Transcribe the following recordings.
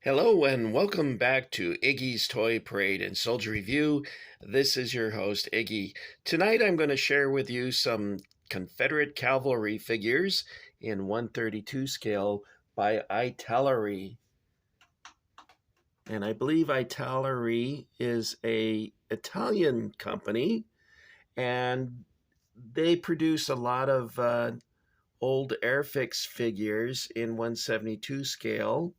Hello and welcome back to Iggy's Toy Parade and Soldier Review. This is your host, Iggy. Tonight I'm going to share with you some Confederate cavalry figures in 132 scale by Italeri. And I believe Italeri is a Italian company, and they produce a lot of old Airfix figures in 172 scale.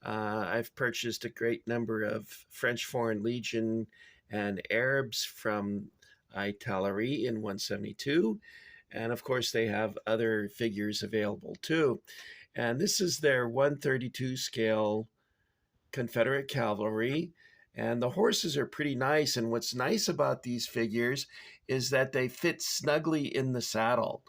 I've purchased a great number of French Foreign Legion and Arabs from Italeri in 172. And of course, they have other figures available too. And this is their 132 scale Confederate cavalry. And the horses are pretty nice. And what's nice about these figures is that they fit snugly in the saddle.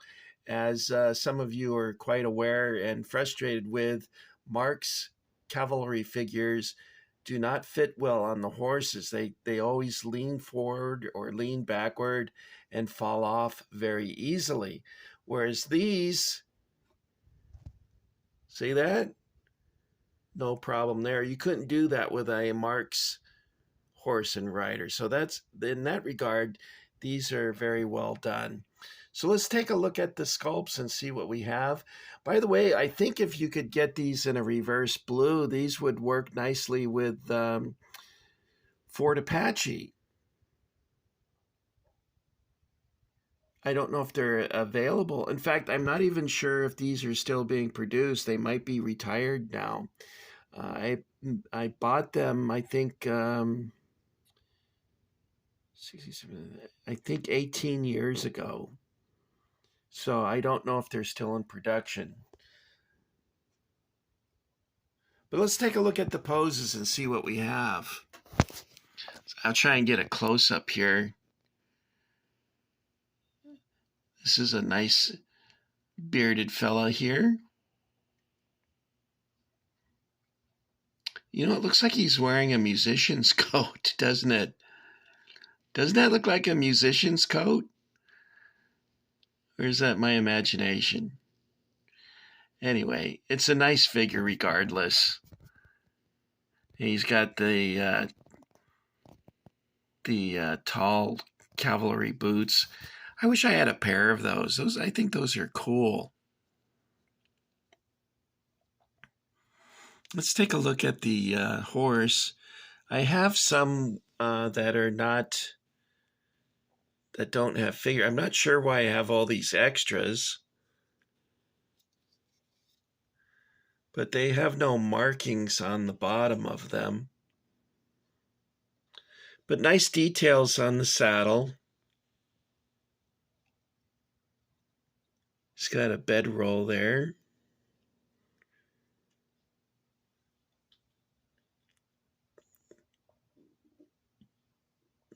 As some of you are quite aware and frustrated with, Mark's cavalry figures do not fit well on the horses. They always lean forward or lean backward and fall off very easily. Whereas these, see that? No problem there. You couldn't do that with a Mark's horse and rider. So that's, in that regard, these are very well done. So let's take a look at the sculpts and see what we have. By the way, I think if you could get these in a reverse blue, these would work nicely with Fort Apache. I don't know if they're available. In fact, I'm not even sure if these are still being produced. They might be retired now. I bought them, I think 18 years ago. So I don't know if they're still in production. But let's take a look at the poses and see what we have. I'll try and get a close-up here. This is a nice bearded fella here. You know, it looks like he's wearing a musician's coat, doesn't it? Doesn't that look like a musician's coat? Or is that my imagination? Anyway, it's a nice figure regardless. He's got the tall cavalry boots. I wish I had a pair of those. I think those are cool. Let's take a look at the horse. I have some that don't have figure. I'm not sure why I have all these extras, but they have no markings on the bottom of them. But nice details on the saddle. It's got a bedroll there.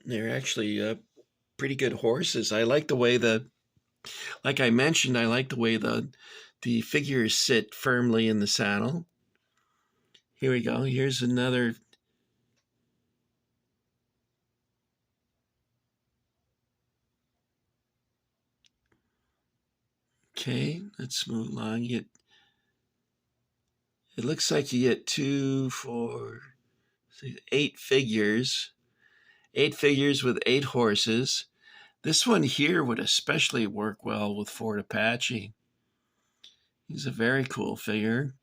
They're actually pretty good horses. I like the way like I mentioned, I like the way the figures sit firmly in the saddle. Here we go. Here's another. Okay, let's move along. It looks like you get 2, 4, 6, 8 figures. 8 figures with 8 horses. This one here would especially work well with Fort Apache. He's a very cool figure.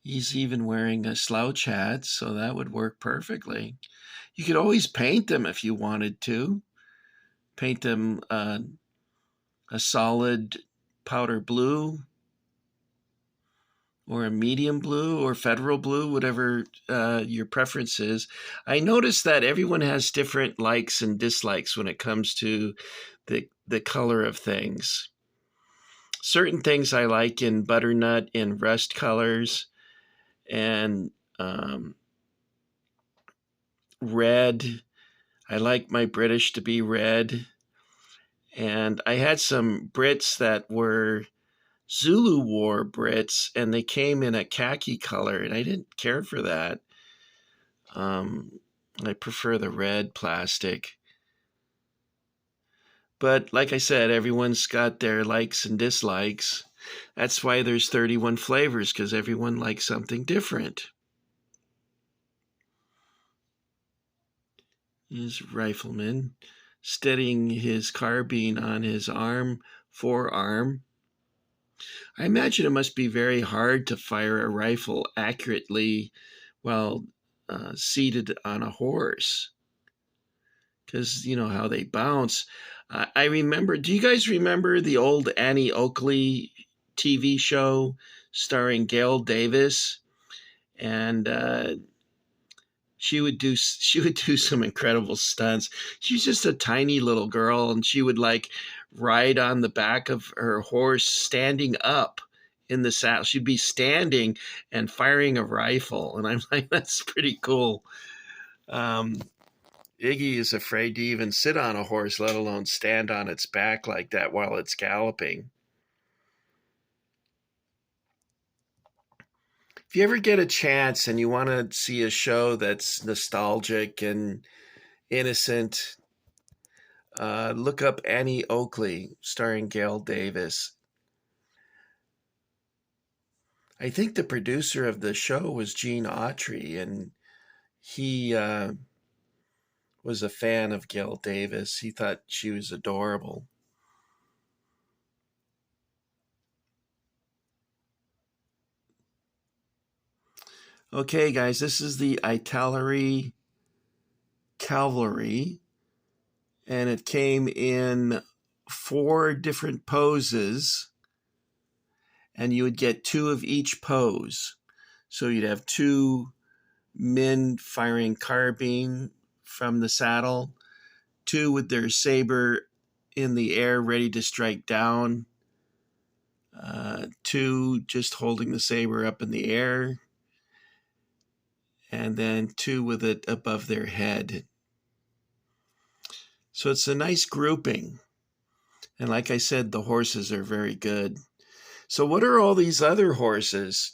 He's even wearing a slouch hat, so that would work perfectly. You could always paint them if you wanted to. Paint them a solid powder blue or a medium blue or federal blue, whatever your preference is. I noticed that everyone has different likes and dislikes when it comes to the color of things. Certain things I like in butternut and rust colors, and red. I like my British to be red. And I had some Brits that were Zulu War Brits, and they came in a khaki color, and I didn't care for that. I prefer the red plastic. But like I said, everyone's got their likes and dislikes. That's why there's 31 flavors, because everyone likes something different. His rifleman steadying his carbine on his forearm. I imagine it must be very hard to fire a rifle accurately while seated on a horse, because you know how they bounce. I remember, do you guys remember the old Annie Oakley TV show starring Gail Davis? And she would do some incredible stunts. She's just a tiny little girl, and she would like ride on the back of her horse standing up in the saddle. She'd be standing and firing a rifle, and I'm like, that's pretty cool. um, Iggy is afraid to even sit on a horse, let alone stand on its back like that while it's galloping. If you ever get a chance and you want to see a show that's nostalgic and innocent, look up Annie Oakley, starring Gail Davis. I think the producer of the show was Gene Autry, and he was a fan of Gail Davis. He thought she was adorable. Okay, guys, this is the Italeri Cavalry, and it came in 4 different poses, and you would get 2 of each pose. So you'd have 2 men firing carbine from the saddle, 2 with their saber in the air ready to strike down, 2 just holding the saber up in the air, and then 2 with it above their head. So it's a nice grouping. And like I said, the horses are very good. So what are all these other horses?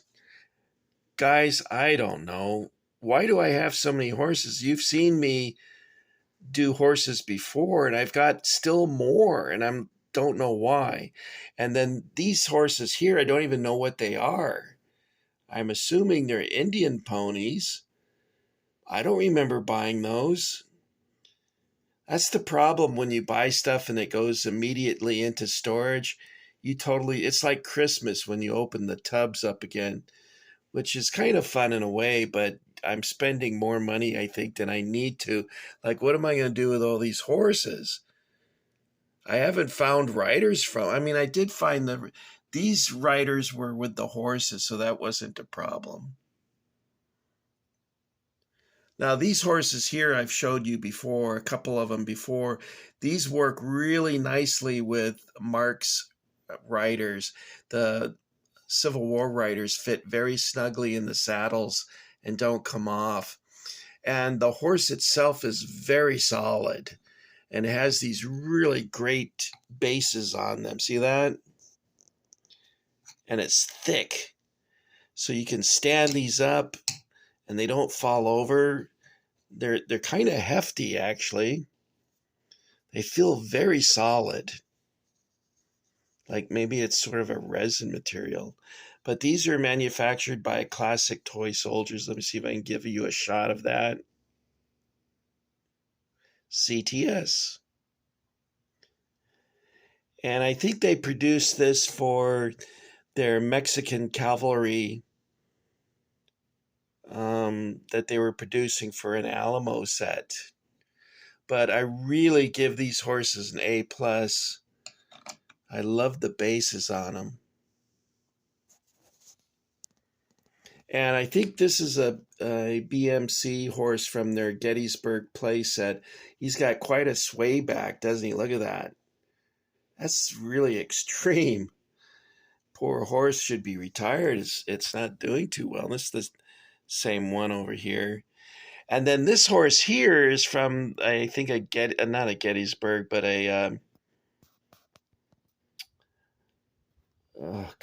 Guys, I don't know. Why do I have so many horses? You've seen me do horses before, and I've got still more, and I don't know why. And then these horses here, I don't even know what they are. I'm assuming they're Indian ponies. I don't remember buying those. That's the problem when you buy stuff and it goes immediately into storage. It's like Christmas when you open the tubs up again, which is kind of fun in a way, but I'm spending more money, I think, than I need to. Like, what am I going to do with all these horses? I haven't found riders I did find these riders were with the horses, so that wasn't a problem. Now, these horses here, I've showed you before, a couple of them before. These work really nicely with Mark's riders. The Civil War riders fit very snugly in the saddles and don't come off. And the horse itself is very solid and has these really great bases on them. See that? And it's thick. So you can stand these up and they don't fall over. They're kind of hefty, actually. They feel very solid. Like maybe it's sort of a resin material. But these are manufactured by Classic Toy Soldiers. Let me see if I can give you a shot of that. CTS. And I think they produced this for their Mexican cavalry that they were producing for an Alamo set. But I really give these horses an A+. I love the bases on them. And I think this is a BMC horse from their Gettysburg playset. He's got quite a sway back, doesn't he? Look at that. That's really extreme. Poor horse should be retired. It's not doing too well. This is the same one over here. And then this horse here is from, I think, not a Gettysburg, but oh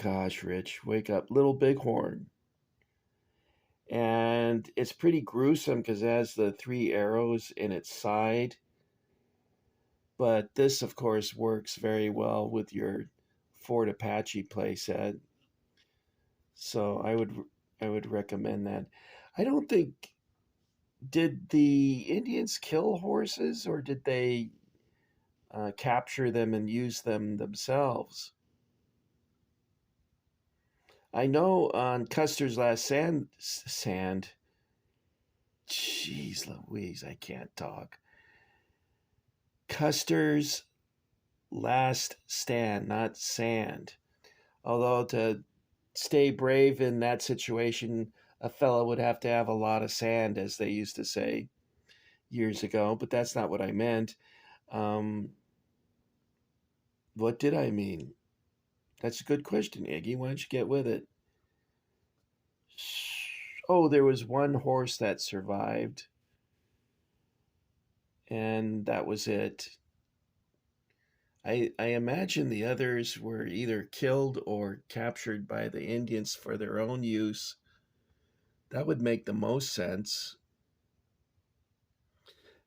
gosh, Rich, wake up. Little Bighorn. And it's pretty gruesome because it has the 3 arrows in its side. But this, of course, works very well with your Fort Apache playset. So I would recommend that. I don't think Did the Indians kill horses, or did they capture them and use them themselves? I know on Custer's last jeez Louise, I can't talk. Custer's last stand, not sand. Although to stay brave in that situation, a fellow would have to have a lot of sand, as they used to say years ago, but that's not what I meant. Um, what did I mean? That's a good question, Iggy. Why don't you get with it? Oh, there was one horse that survived, and that was it. I imagine the others were either killed or captured by the Indians for their own use. That would make the most sense.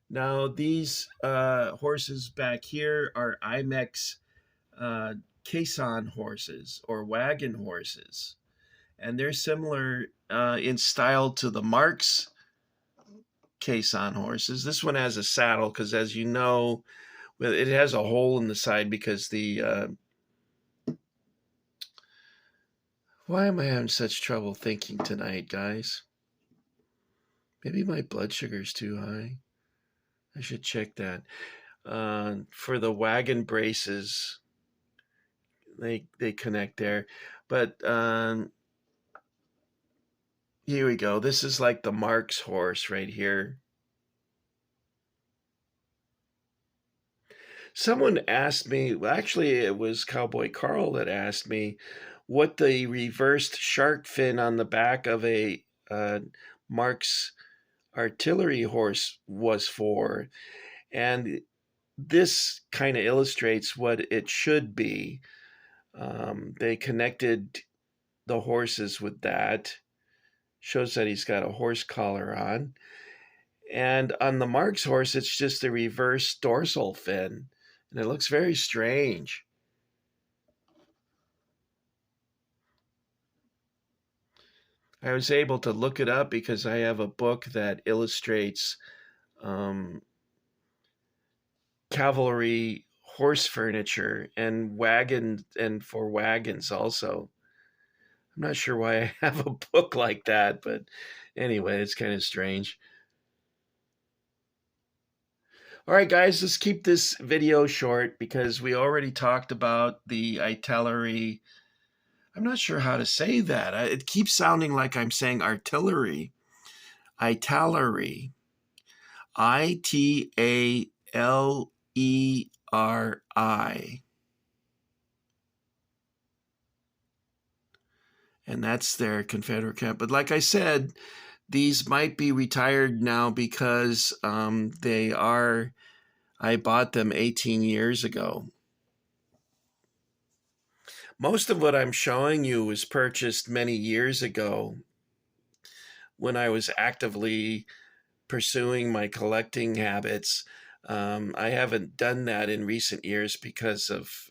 Now, these horses back here are IMEX uh, caisson horses or wagon horses, and they're similar in style to the Marks caisson horses. This one has a saddle because, as you know, it has a hole in the side because the why am I having such trouble thinking tonight, guys? Maybe my blood sugar's too high. I should check that. For the wagon braces, they connect there, but here we go. This is like the Marks horse right here. Someone asked me, well, actually, it was Cowboy Carl that asked me what the reversed shark fin on the back of a Marks artillery horse was for. And this kind of illustrates what it should be. They connected the horses with that. Shows that he's got a horse collar on. And on the Marks horse, it's just a reverse dorsal fin. And it looks very strange. I was able to look it up because I have a book that illustrates um, cavalry horse furniture and wagon and for wagons also. I'm not sure why I have a book like that, but anyway, it's kind of strange. All right, guys, let's keep this video short because we already talked about the artillery. I'm not sure how to say that. It keeps sounding like I'm saying artillery. Artillery. Italleri. And that's their Confederate camp. But like I said, these might be retired now because I bought them 18 years ago. Most of what I'm showing you was purchased many years ago when I was actively pursuing my collecting habits. I haven't done that in recent years because of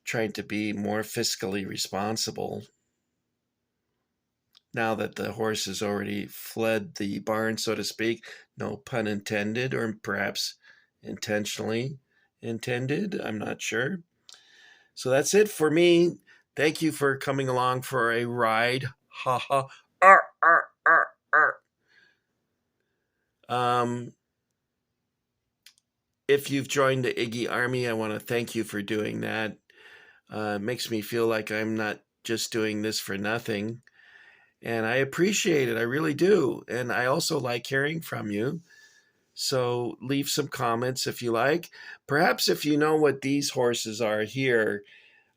trying to be more fiscally responsible. Now that the horse has already fled the barn, so to speak, no pun intended, or perhaps intentionally intended, I'm not sure. So that's it for me. Thank you for coming along for a ride. Ha ha. Arr, arr, arr, arr. If you've joined the Iggy Army, I want to thank you for doing that. It makes me feel like I'm not just doing this for nothing. And I appreciate it. I really do. And I also like hearing from you. So leave some comments if you like. Perhaps if you know what these horses are here,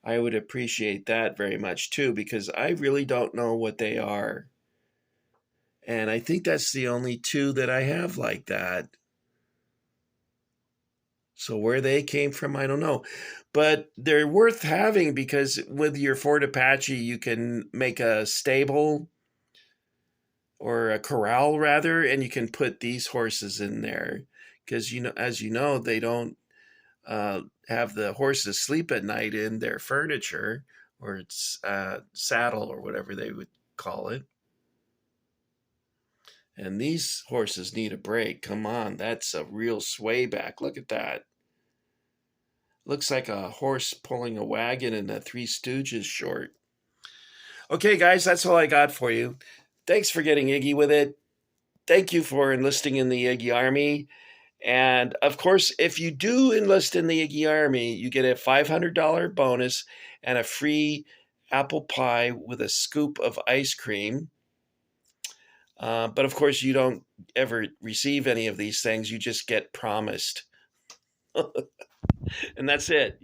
I would appreciate that very much too, because I really don't know what they are. And I think that's the only two that I have like that. So where they came from, I don't know. But they're worth having because with your Ford Apache, you can make a stable or a corral rather, and you can put these horses in there because as you know, they don't have the horses sleep at night in their furniture or its saddle or whatever they would call it. And these horses need a break. Come on, that's a real sway back. Look at that. Looks like a horse pulling a wagon in a Three Stooges short. Okay, guys, that's all I got for you. Thanks for getting Iggy with it. Thank you for enlisting in the Iggy Army. And of course, if you do enlist in the Iggy Army, you get a $500 bonus and a free apple pie with a scoop of ice cream. But of course, you don't ever receive any of these things. You just get promised. And that's it.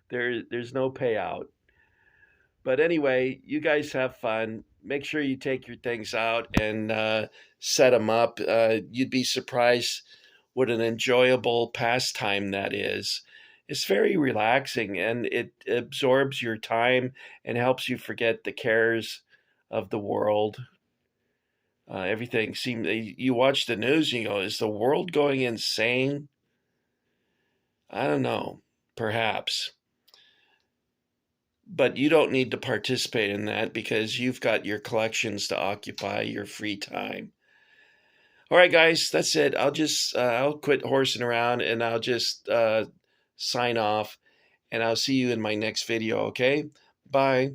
There's no payout. But anyway, you guys have fun. Make sure you take your things out and set them up. You'd be surprised what an enjoyable pastime that is. It's very relaxing and it absorbs your time and helps you forget the cares of the world. Everything seems, you watch the news and you go, is the world going insane? I don't know, perhaps. But you don't need to participate in that because you've got your collections to occupy your free time. All right, guys, that's it. I'll quit horsing around and I'll just sign off and I'll see you in my next video, okay? Bye.